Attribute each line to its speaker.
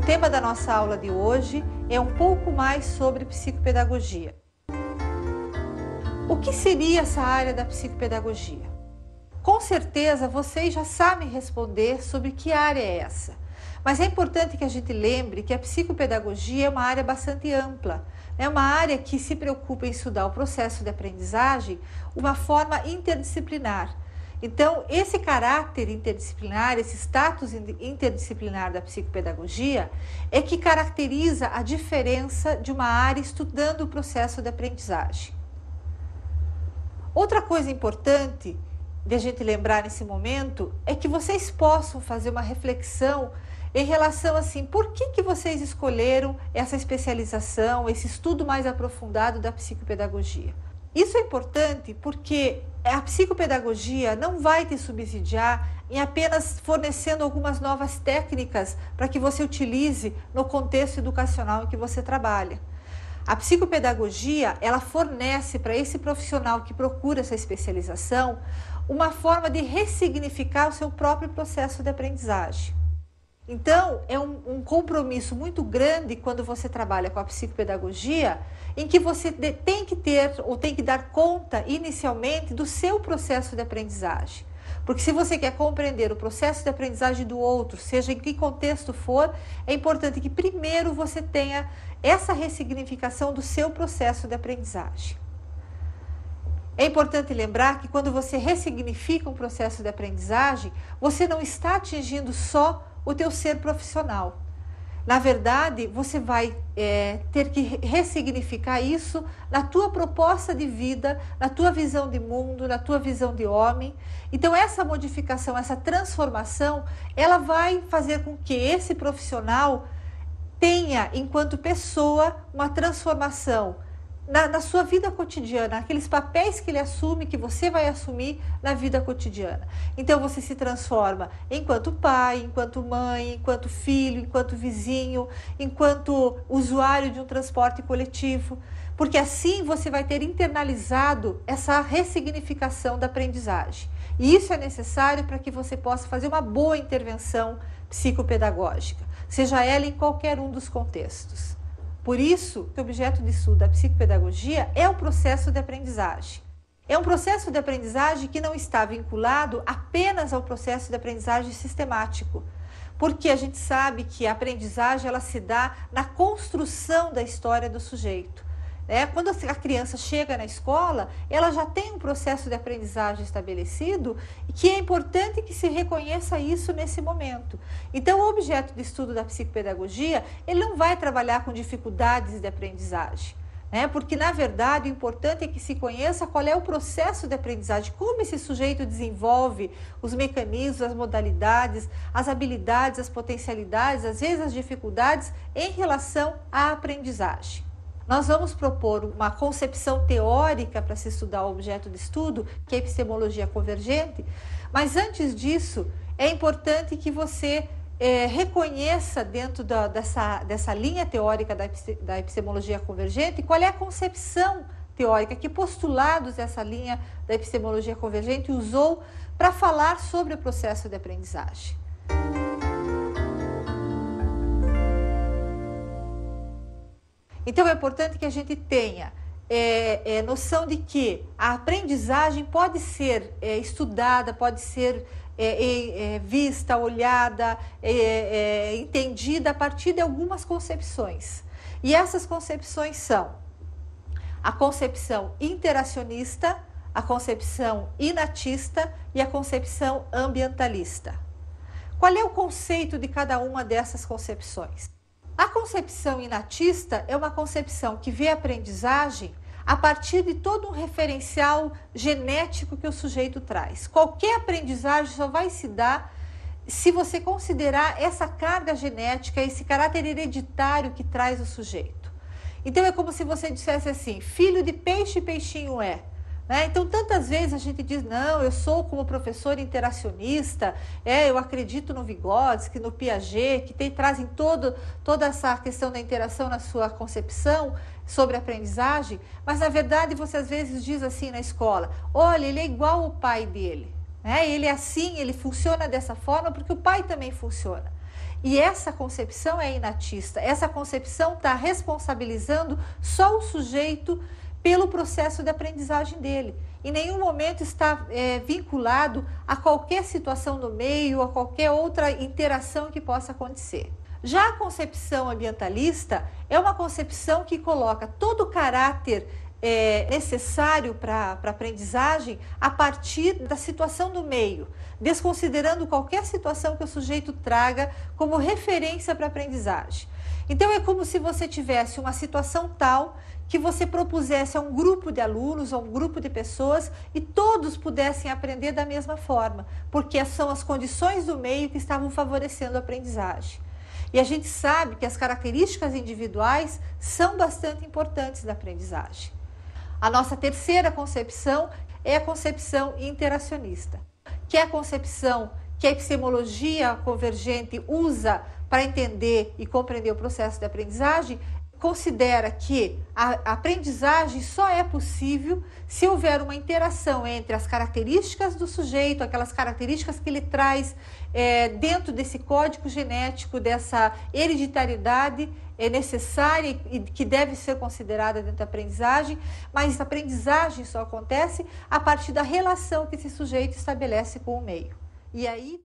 Speaker 1: tema da nossa aula de hoje é um pouco mais sobre psicopedagogia. O que seria essa área da psicopedagogia? Com certeza vocês já sabem responder sobre que área é essa, mas é importante que a gente lembre que a psicopedagogia é uma área bastante ampla, é uma área que se preocupa em estudar o processo de aprendizagem de uma forma interdisciplinar. Então, esse caráter interdisciplinar, esse status interdisciplinar da psicopedagogia é que caracteriza a diferença de uma área estudando o processo de aprendizagem. Outra coisa importante de a gente lembrar nesse momento é que vocês possam fazer uma reflexão em relação assim, por que vocês escolheram essa especialização, esse estudo mais aprofundado da psicopedagogia? Isso é importante porque a psicopedagogia não vai te subsidiar em apenas fornecendo algumas novas técnicas para que você utilize no contexto educacional em que você trabalha. A psicopedagogia, ela fornece para esse profissional que procura essa especialização uma forma de ressignificar o seu próprio processo de aprendizagem. Então, é um compromisso muito grande quando você trabalha com a psicopedagogia, em que você tem que ter ou tem que dar conta inicialmente do seu processo de aprendizagem. Porque se você quer compreender o processo de aprendizagem do outro, seja em que contexto for, é importante que primeiro você tenha essa ressignificação do seu processo de aprendizagem. É importante lembrar que quando você ressignifica um processo de aprendizagem, você não está atingindo só o teu ser profissional. Na verdade, você vai ter que ressignificar isso na tua proposta de vida, na tua visão de mundo, na tua visão de homem. Então, essa modificação, essa transformação, ela vai fazer com que esse profissional tenha, enquanto pessoa, uma transformação na sua vida cotidiana, aqueles papéis que ele assume, que você vai assumir na vida cotidiana. Então você se transforma enquanto pai, enquanto mãe, enquanto filho, enquanto vizinho, enquanto usuário de um transporte coletivo, porque assim você vai ter internalizado essa ressignificação da aprendizagem. E isso é necessário para que você possa fazer uma boa intervenção psicopedagógica, seja ela em qualquer um dos contextos. Por isso, o objeto de estudo da psicopedagogia é o processo de aprendizagem. É um processo de aprendizagem que não está vinculado apenas ao processo de aprendizagem sistemático, porque a gente sabe que a aprendizagem ela se dá na construção da história do sujeito. Quando a criança chega na escola, ela já tem um processo de aprendizagem estabelecido e que é importante que se reconheça isso nesse momento. Então, o objeto de estudo da psicopedagogia, ele não vai trabalhar com dificuldades de aprendizagem, porque, na verdade, o importante é que se conheça qual é o processo de aprendizagem, como esse sujeito desenvolve os mecanismos, as modalidades, as habilidades, as potencialidades, às vezes as dificuldades em relação à aprendizagem. Nós vamos propor uma concepção teórica para se estudar o objeto de estudo, que é a epistemologia convergente, mas antes disso, é importante que você reconheça dentro dessa linha teórica da epistemologia convergente qual é a concepção teórica, que postulados essa linha da epistemologia convergente usou para falar sobre o processo de aprendizagem. Então, é importante que a gente tenha noção de que a aprendizagem pode ser estudada, pode ser vista, olhada, entendida a partir de algumas concepções. E essas concepções são a concepção interacionista, a concepção inatista e a concepção ambientalista. Qual é o conceito de cada uma dessas concepções? A concepção inatista é uma concepção que vê a aprendizagem a partir de todo um referencial genético que o sujeito traz. Qualquer aprendizagem só vai se dar se você considerar essa carga genética, esse caráter hereditário que traz o sujeito. Então é como se você dissesse assim, filho de peixe, peixinho é. Então, tantas vezes a gente diz, não, eu sou como professor interacionista, eu acredito no Vygotsky, no Piaget, que trazem toda essa questão da interação na sua concepção sobre a aprendizagem, mas na verdade você às vezes diz assim na escola, olha, ele é igual ao pai dele, ele é assim, ele funciona dessa forma porque o pai também funciona. E essa concepção é inatista, essa concepção está responsabilizando só o sujeito pelo processo de aprendizagem dele. Em nenhum momento está vinculado a qualquer situação no meio, a qualquer outra interação que possa acontecer. Já a concepção ambientalista é uma concepção que coloca todo o caráter necessário para a aprendizagem a partir da situação do meio, desconsiderando qualquer situação que o sujeito traga como referência para a aprendizagem. Então é como se você tivesse uma situação tal que você propusesse a um grupo de alunos, a um grupo de pessoas e todos pudessem aprender da mesma forma, porque são as condições do meio que estavam favorecendo a aprendizagem. E a gente sabe que as características individuais são bastante importantes da aprendizagem. A nossa terceira concepção é a concepção interacionista, que é a concepção que a epistemologia convergente usa para entender e compreender o processo de aprendizagem. Considera que a aprendizagem só é possível se houver uma interação entre as características do sujeito, aquelas características que ele traz dentro desse código genético, dessa hereditariedade necessária e que deve ser considerada dentro da aprendizagem, mas a aprendizagem só acontece a partir da relação que esse sujeito estabelece com o meio. E aí